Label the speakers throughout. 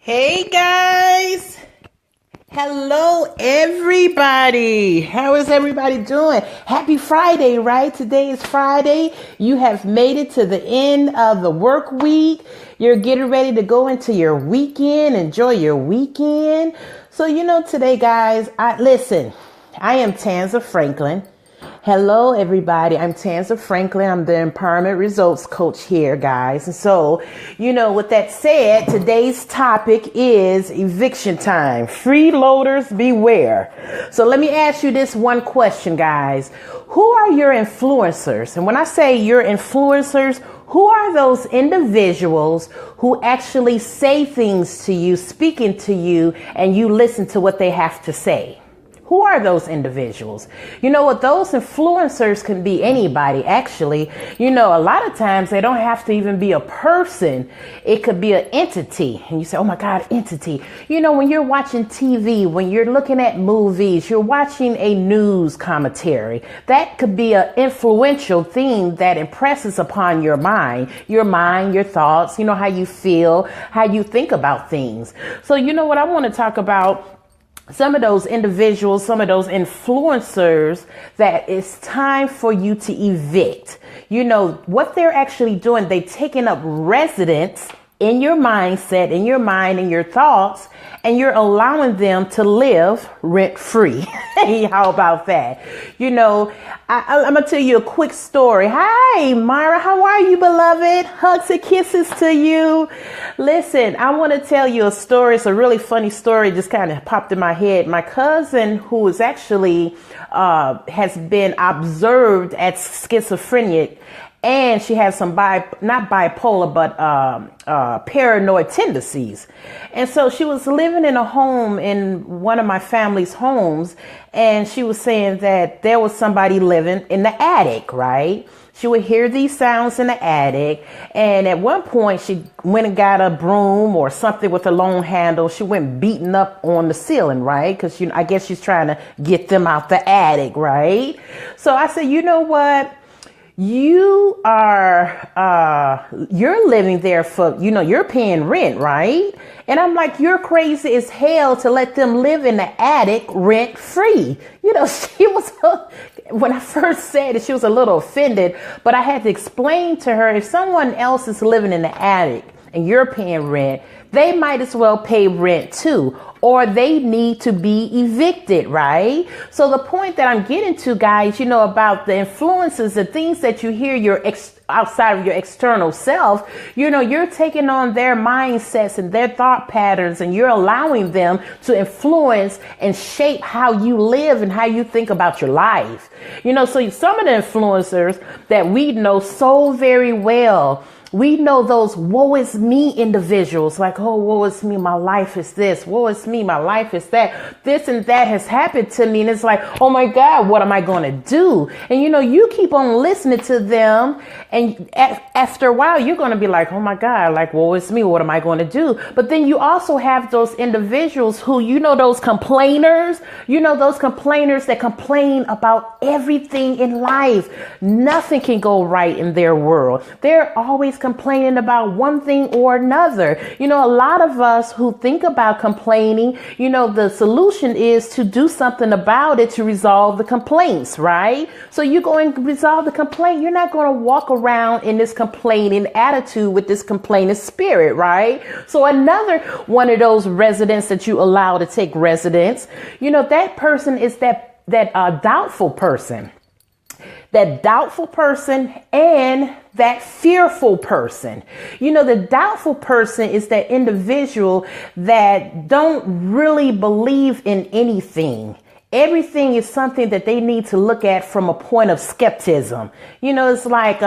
Speaker 1: Hey guys! Hello everybody! How is everybody doing? Happy Friday, right? Today is Friday. You have made it to the end of the work week. You're getting ready to go into your weekend, enjoy your weekend. So today guys, I am Tanza Franklin. Hello, everybody. I'm Tanza Franklin. I'm the Empowerment Results Coach here, guys. And so, with that said, today's topic is eviction time. Freeloaders beware. So let me ask you this one question, guys. Who are your influencers? And when I say your influencers, who are those individuals who actually say things to you, speaking to you, and you listen to what they have to say? Who are those individuals? You know what? Those influencers can be anybody, actually. A lot of times they don't have to even be a person. It could be an entity. And you say, oh my God, entity. When you're watching TV, when you're looking at movies, you're watching a news commentary, that could be an influential thing that impresses upon your mind, your thoughts, how you feel, how you think about things. So what I want to talk about, some of those individuals, some of those influencers that it's time for you to evict. What they're actually doing, they're taking up residence in your mindset, in your mind, in your thoughts, and you're allowing them to live rent free. How about that? I'm going to tell you a quick story. Hi, Myra. How are you, beloved? Hugs and kisses to you. Listen, I want to tell you a story. It's a really funny story. Just kind of popped in my head. My cousin, who is actually has been observed as schizophrenic, and she has some not bipolar, but paranoid tendencies. And so she was living in a home, in one of my family's homes, and she was saying that there was somebody living in the attic, right? She would hear these sounds in the attic, and at one point she went and got a broom or something with a long handle. She went beating up on the ceiling, right? Because I guess she's trying to get them out the attic, right? So I said, you know what? You are, you're living there for, you're paying rent, right? And I'm like, you're crazy as hell to let them live in the attic rent free. She was, when I first said it, she was a little offended, but I had to explain to her, if someone else is living in the attic and you're paying rent, they might as well pay rent too, or they need to be evicted, right? So the point that I'm getting to, guys, about the influences, the things that you hear outside of your external self, you're taking on their mindsets and their thought patterns, and you're allowing them to influence and shape how you live and how you think about your life. So some of the influencers that we know so very well, we know those woe is me individuals, like, oh, woe is me, my life is this, woe is me, my life is that, this and that has happened to me. And it's like, oh my God, what am I going to do? And you keep on listening to them, and after a while, you're going to be like, oh my God, like, woe is me, what am I going to do? But then you also have those individuals who, those complainers, those complainers that complain about everything in life. Nothing can go right in their world. They're always complaining about one thing or another. A lot of us who think about complaining, the solution is to do something about it to resolve the complaints, right? So you go and resolve the complaint. You're not going to walk around in this complaining attitude with this complaining spirit, right? So another one of those residents that you allow to take residence, that person is that doubtful person. That doubtful person and that fearful person. The doubtful person is that individual that don't really believe in anything. Everything is something that they need to look at from a point of skepticism. It's like,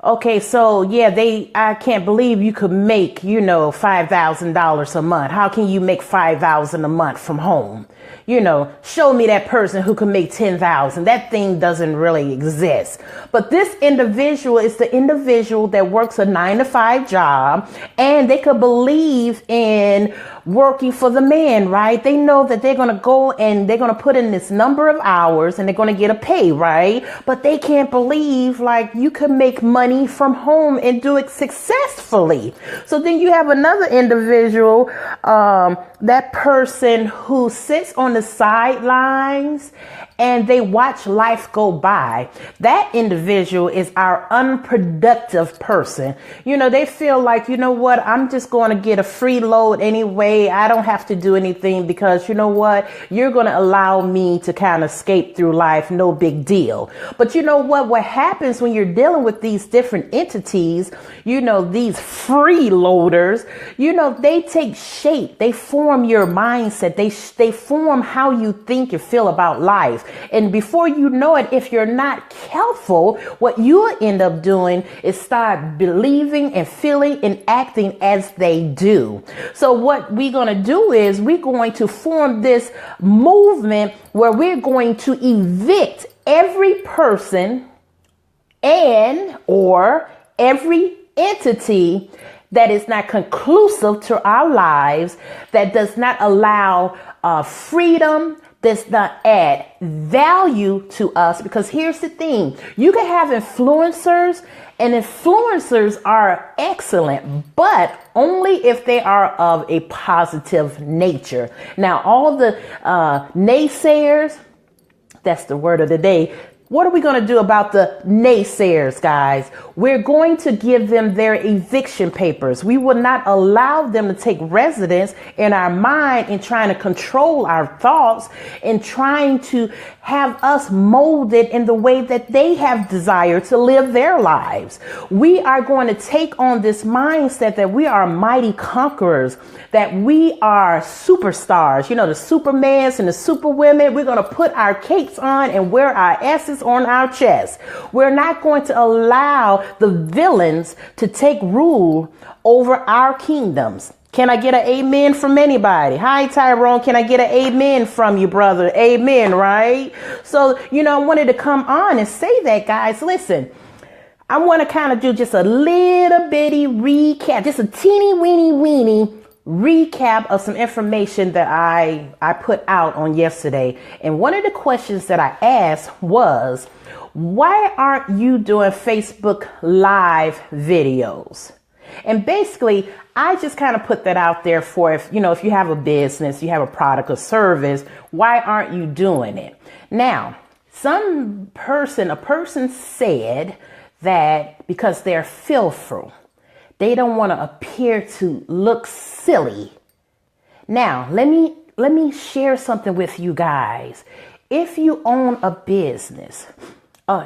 Speaker 1: okay, so yeah, I can't believe you could make, $5,000 a month. How can you make $5,000 a month from home? Show me that person who can make 10,000. That thing doesn't really exist. But this individual is the individual that works a 9-to-5 job, and they could believe in working for the man, right? They know that they're going to go and they're going to put in this number of hours and they're going to get a pay, right? But they can't believe like you could make money money from home and do it successfully. So then you have another individual, that person who sits on the sidelines and they watch life go by. That individual is our unproductive person. You know, they feel like, you know what, I'm just going to get a free load anyway. I don't have to do anything because, you know what, you're going to allow me to kind of skate through life. No big deal. But you know what happens when you're dealing with these different entities, you know, these freeloaders, you know, they take shape. They form your mindset. They form how you think and feel about life. And before you know it, if you're not careful, what you'll end up doing is start believing and feeling and acting as they do. So what we're going to do is we're going to form this movement where we're going to evict every person and or every entity that is not conclusive to our lives, that does not allow freedom, does not add value to us. Because here's the thing, you can have influencers, and influencers are excellent, but only if they are of a positive nature. Now, all the naysayers, that's the word of the day. What are we going to do about the naysayers, guys? We're going to give them their eviction papers. We will not allow them to take residence in our mind and trying to control our thoughts and trying to have us molded in the way that they have desired to live their lives. We are going to take on this mindset that we are mighty conquerors, that we are superstars, you know, the Supermans and the Superwomen. We're going to put our capes on and wear our S's on our chest. We're not going to allow the villains to take rule over our kingdoms. Can I get an amen from anybody? Hi, Tyrone. Can I get an amen from you, brother? Amen, right? So, you know, I wanted to come on and say that, guys. Listen, I want to kind of do just a little bitty recap, just a teeny weeny recap of some information that I put out on yesterday. And one of the questions that I asked was, why aren't you doing Facebook Live videos? And basically, I just kind of put that out there for if you have a business, you have a product or service, why aren't you doing it? Now, a person said that because they're fearful, they don't want to appear to look silly. Now, let me share something with you guys. If you own a business,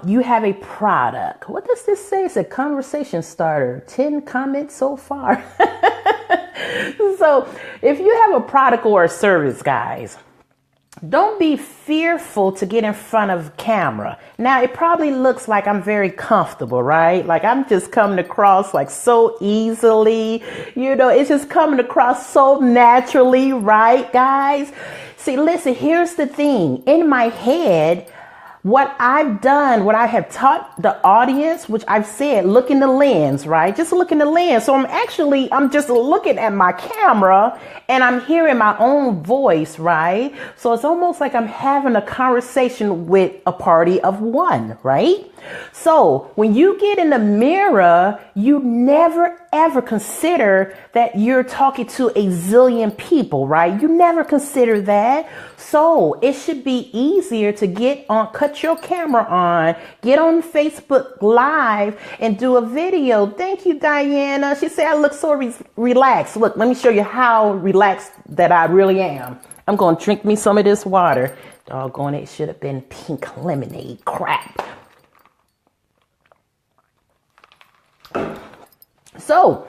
Speaker 1: you have a product. What does this say? It's a conversation starter. 10 comments so far. So if you have a product or a service, guys, don't be fearful to get in front of camera. Now, it probably looks like I'm very comfortable, right? Like I'm just coming across like so easily, it's just coming across so naturally, right, guys? See, listen, here's the thing. In my head, what I've done, what I have taught the audience, which I've said, look in the lens, right? Just look in the lens. So I'm just looking at my camera and I'm hearing my own voice, right? So it's almost like I'm having a conversation with a party of one, right? So when you get in the mirror, you never ever consider that you're talking to a zillion people, right? You never consider that. So it should be easier to cut your camera on, get on Facebook Live and do a video. Thank you, Diana. She said, I look so relaxed. Look, let me show you how relaxed that I really am. I'm going to drink me some of this water. Doggone it, should have been pink lemonade. Crap. So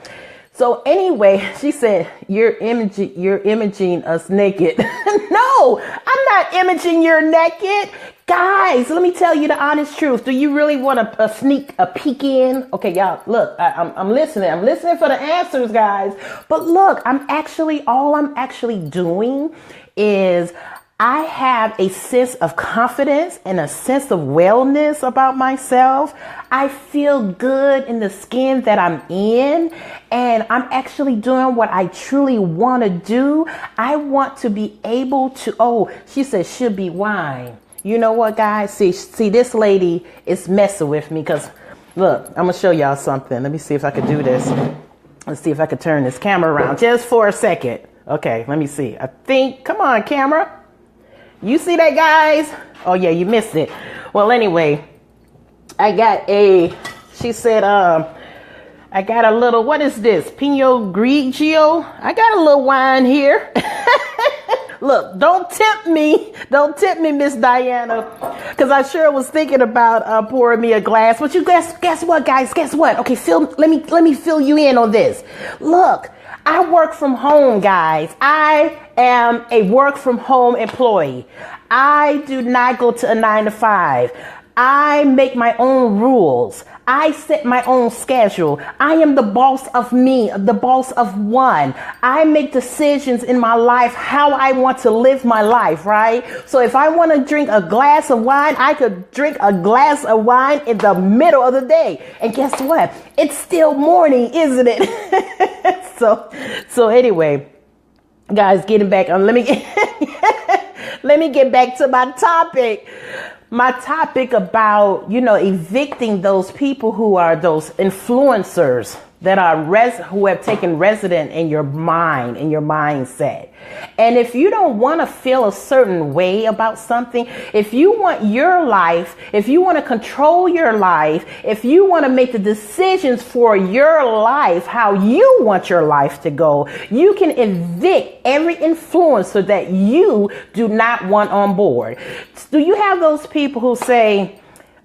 Speaker 1: anyway, she said, you're imaging us naked. No, I'm not imaging you naked. Guys, let me tell you the honest truth. Do you really want a sneak a peek in? Okay, y'all, look, I'm listening. I'm listening for the answers, guys. But look, all I'm actually doing is I have a sense of confidence and a sense of wellness about myself. I feel good in the skin that I'm in, and I'm actually doing what I truly want to do. I want to be able to, she said should be wine. You know what, guys? See, this lady is messing with me because Look, I'm going to show y'all something. Let me see if I can do this. Let's see if I can turn this camera around just for a second. Okay, let me see. I think, come on, camera. You see that, guys? Oh, yeah, you missed it. Well, anyway, I got she said, I got a little, what is this? Pinot Grigio? I got a little wine here. Look, don't tempt me. Don't tempt me, Miss Diana. Because I sure was thinking about pouring me a glass. But you guess what, guys? Guess what? Okay, let me fill you in on this. Look, I work from home, guys. I am a work from home employee. I do not go to a 9-to-5. I make my own rules. I set my own schedule. I am the boss of me, the boss of one. I make decisions in my life how I want to live my life, right? So if I want to drink a glass of wine, I could drink a glass of wine in the middle of the day. And guess what? It's still morning, isn't it? So anyway, guys, getting back on, let me get back to my topic. My topic about, evicting those people who are those influencers that are who have taken resident in your mind, in your mindset. And if you don't want to feel a certain way about something, if you want your life, if you want to control your life, if you want to make the decisions for your life, how you want your life to go, you can evict every influencer that you do not want on board. Do you have those people who say,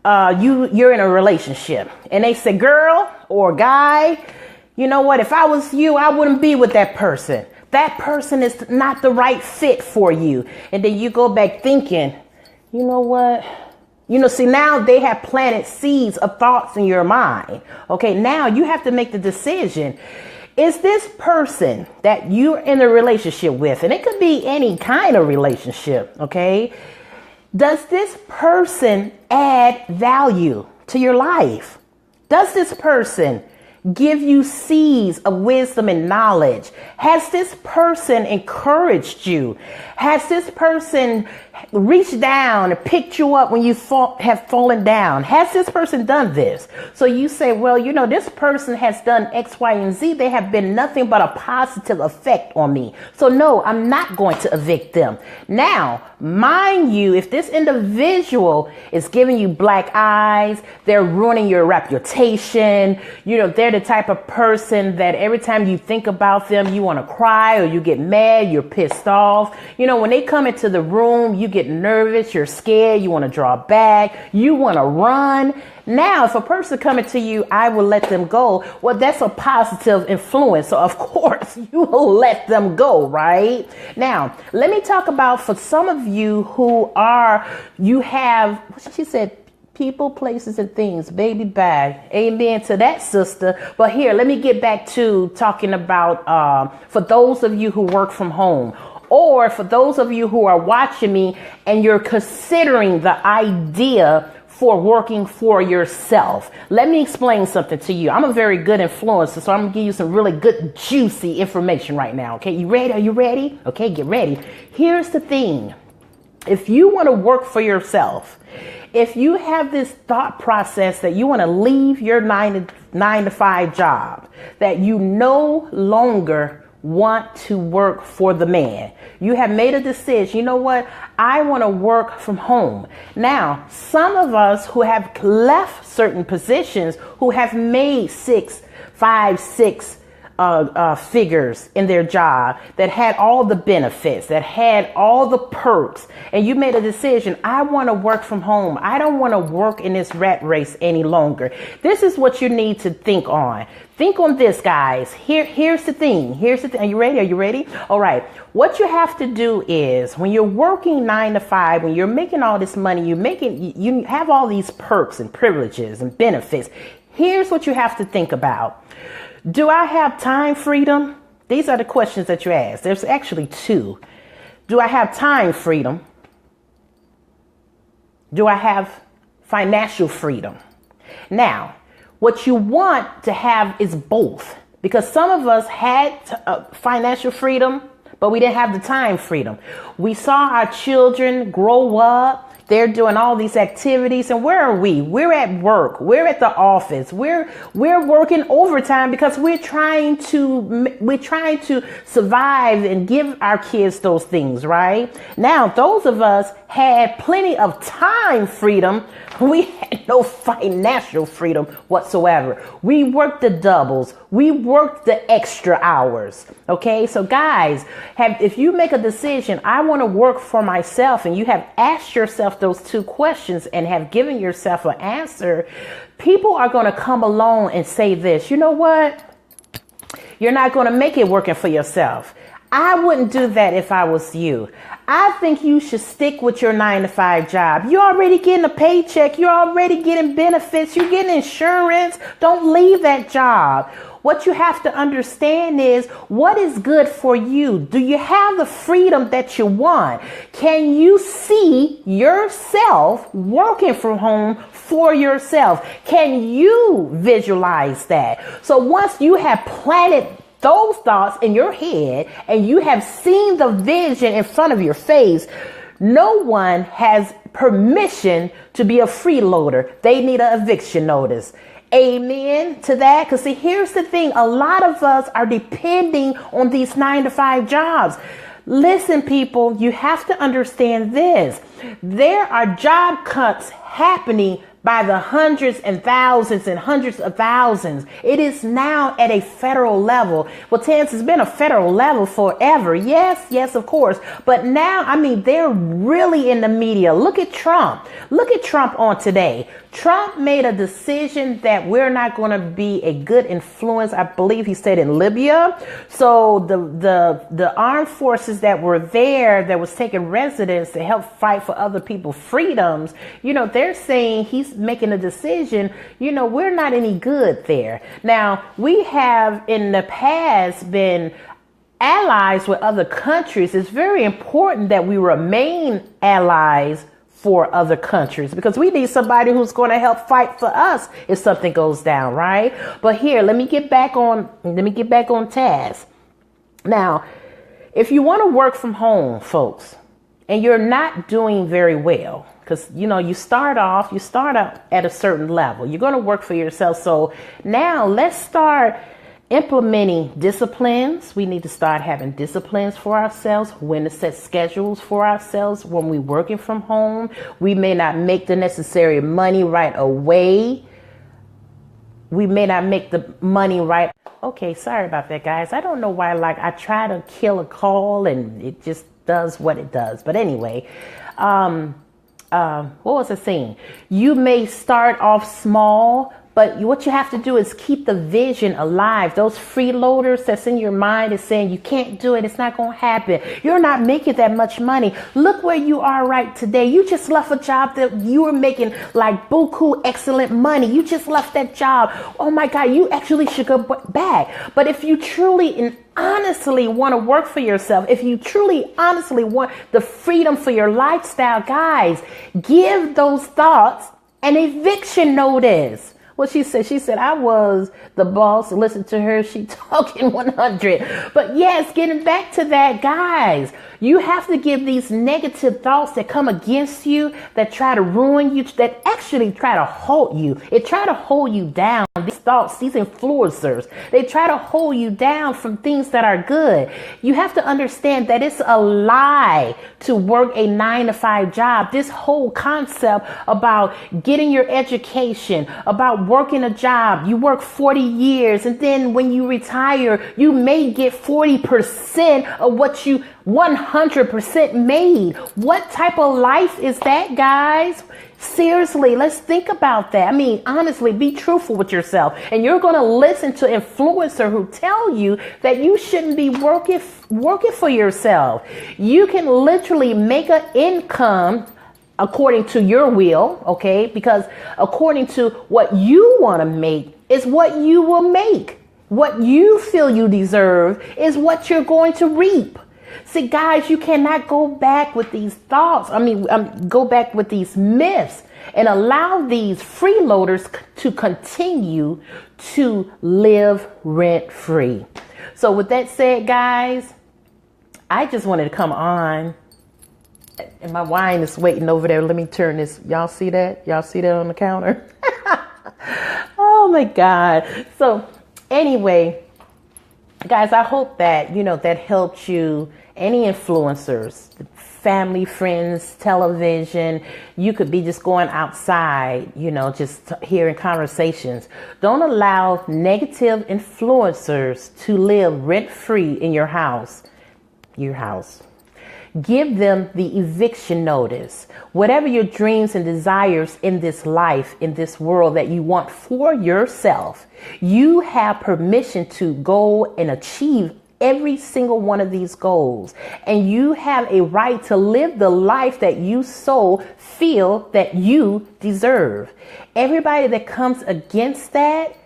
Speaker 1: you're in a relationship and they say, girl or guy, you know what? If I was you, I wouldn't be with that person. That person is not the right fit for you. And then you go back thinking, you know what? See, now they have planted seeds of thoughts in your mind. Okay, now you have to make the decision. Is this person that you're in a relationship with, and it could be any kind of relationship, okay? Does this person add value to your life? Does this person give you seeds of wisdom and knowledge? Has this person encouraged you? Has this person reached down and picked you up when you have fallen down? Has this person done this? So you say, well, this person has done X, Y, and Z. They have been nothing but a positive effect on me. So no, I'm not going to evict them. Now, mind you, if this individual is giving you black eyes, they're ruining your reputation, they're the type of person that every time you think about them, you want to cry or you get mad, you're pissed off. When they come into the room, you get nervous, you're scared, you want to draw back, you want to run. Now, if a person coming to you, I will let them go. Well, that's a positive influence. So of course you will let them go, right? Now, let me talk about for some of you who you have, she said, people, places, and things. Baby, bye. Amen to that, sister. But here, let me get back to talking about for those of you who work from home, or for those of you who are watching me and you're considering the idea for working for yourself. Let me explain something to you. I'm a very good influencer, so I'm going to give you some really good, juicy information right now. Okay, you ready? Are you ready? Okay, get ready. Here's the thing. If you want to work for yourself, if you have this thought process that you want to leave your 9-to-5 job, that you no longer want to work for the man, you have made a decision, you know what? I want to work from home. Now, some of us who have left certain positions, who have made 5, 6 figures in their job, that had all the benefits, that had all the perks, and you made a decision, I want to work from home. I don't want to work in this rat race any longer. This is what you need to think on. Think on this, guys. Here's the thing. Are you ready? Are you ready? All right. What you have to do is, when you're working 9-to-5, when you're making all this money, you have all these perks and privileges and benefits. Here's what you have to think about. Do I have time freedom? These are the questions that you ask. There's actually 2. Do I have time freedom? Do I have financial freedom? Now, what you want to have is both, because some of us had financial freedom, but we didn't have the time freedom. We saw our children grow up, They're doing all these activities. And where are we? We're at work. We're at the office. We're working overtime because we're trying to survive and give our kids those things, right? Now, those of us had plenty of time freedom. We had no financial freedom whatsoever. We worked the doubles. We worked the extra hours. Okay. So guys, if you make a decision, I want to work for myself, and you have asked yourself those two questions and have given yourself an answer, people are going to come along and say this: you know what? You're not going to make it working for yourself. I wouldn't do that if I was you. I think you should stick with your 9-to-5 job. You're already getting a paycheck. You're already getting benefits. You're getting insurance. Don't leave that job. What you have to understand is what is good for you. Do you have the freedom that you want? Can you see yourself working from home for yourself? Can you visualize that? So once you have planted those thoughts in your head and you have seen the vision in front of your face, no one has permission to be a freeloader. They need an eviction notice. Amen to that. Because see, here's the thing. A lot of us are depending on these 9-to-5 jobs. Listen, people, you have to understand this. There are job cuts happening by the hundreds and thousands and hundreds of thousands. It is now at a federal level. Well, Terrence, has been a federal level forever. Yes, of course. But now, I mean, they're really in the media. Look at Trump. Look at Trump on today. Trump made a decision that we're not going to be a good influence. I believe he said in Libya. So the armed forces that were there, that was taking residence to help fight for other people's freedoms, they're saying he's making a decision, we're not any good there. Now, we have in the past been allies with other countries. It's very important that we remain allies for other countries, because we need somebody who's going to help fight for us if something goes down, right? But here, let me get back on task. Now, if you want to work from home, folks, and you're not doing very well, because you start out at a certain level, you're going to work for yourself. So now let's start implementing disciplines. We need to start having disciplines for ourselves, when to set schedules for ourselves when we're working from home. We may not make the necessary money right away. We may not make the money right. Okay, sorry about that, guys. I don't know why, I try to kill a call and it just does what it does. But anyway, what was I saying? You may start off small, but what you have to do is keep the vision alive. Those freeloaders that's in your mind is saying you can't do it. It's not going to happen. You're not making that much money. Look where you are right today. You just left a job that you were making like buku excellent money. You just left that job. Oh my God, you actually should go back. But if you truly and honestly want to work for yourself, if you truly honestly want the freedom for your lifestyle, guys, give those thoughts an eviction notice. What she said, I was the boss. Listen to her. She talking 100. But yes, getting back to that, guys, you have to give these negative thoughts that come against you, that try to ruin you, that actually try to hold you. It try to hold you down. These thoughts, these influencers, they try to hold you down from things that are good. You have to understand that it's a lie to work a 9-to-5 job. This whole concept about getting your education, about working a job, you work 40 years and then when you retire, you may get 40% of what you 100% made. What type of life is that, guys? Seriously, let's think about that. I mean, honestly, be truthful with yourself. And you're going to listen to influencers who tell you that you shouldn't be working for yourself. You can literally make an income according to your will, okay? Because according to what you want to make is what you will make. What you feel you deserve is what you're going to reap. See, guys, you cannot go back with these thoughts. Go back with these myths and allow these freeloaders to continue to live rent free. So with that said, guys, I just wanted to come on And my wine is waiting over there. Let me turn this. Y'all see that? Y'all see that on the counter? Oh my God. So anyway, guys, I hope that, that helped you. Any influencers, family, friends, television, you could be just going outside, just hearing conversations. Don't allow negative influencers to live rent-free in your house. Give them the eviction notice. Whatever your dreams and desires in this life, in this world that you want for yourself, you have permission to go and achieve every single one of these goals. And you have a right to live the life that you so feel that you deserve. Everybody that comes against that,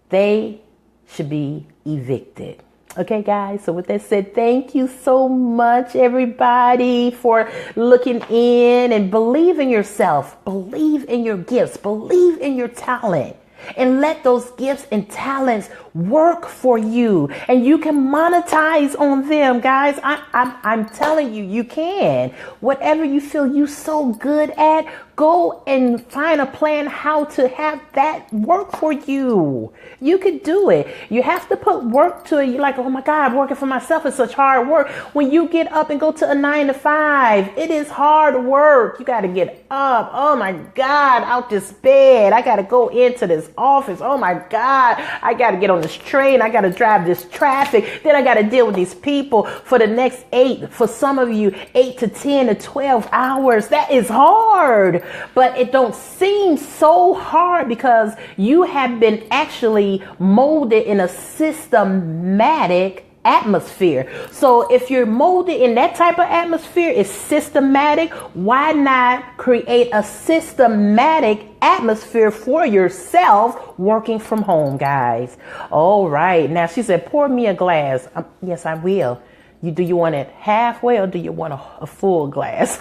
Speaker 1: they should be evicted. Okay, guys. So with that said, thank you so much, everybody, for looking in and believe in yourself. Believe in your gifts. Believe in your talent. And let those gifts and talents work for you. And you can monetize on them, guys. I'm telling you, you can. Whatever you feel you so good at, go and find a plan how to have that work for you. You could do it. You have to put work to it. You're like, oh my God, working for myself is such hard work. When you get up and go to a 9 to 5, it is hard work. You got to get up. Oh my God, out this bed. I got to go into this office. Oh my God, I got to get on this train. I got to drive this traffic. Then I got to deal with these people for the next 8, for some of you, 8 to 10 to 12 hours. That is hard. But it don't seem so hard because you have been actually molded in a systematic atmosphere. So if you're molded in that type of atmosphere, it's systematic. Why not create a systematic atmosphere for yourself working from home, guys? All right. Now she said, pour me a glass. Yes, I will. Do you want it halfway or do you want a full glass?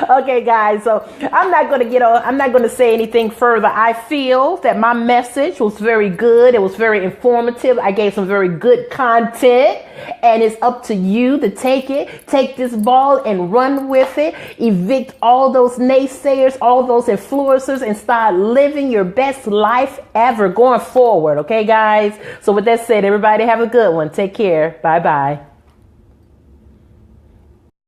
Speaker 1: Okay, guys, so I'm not going to say anything further. I feel that my message was very good. It was very informative. I gave some very good content, and it's up to you to take this ball and run with it. Evict all those naysayers, all those influencers, and start living your best life ever going forward. Okay, guys? So with that said, everybody have a good one. Take care. Bye-bye.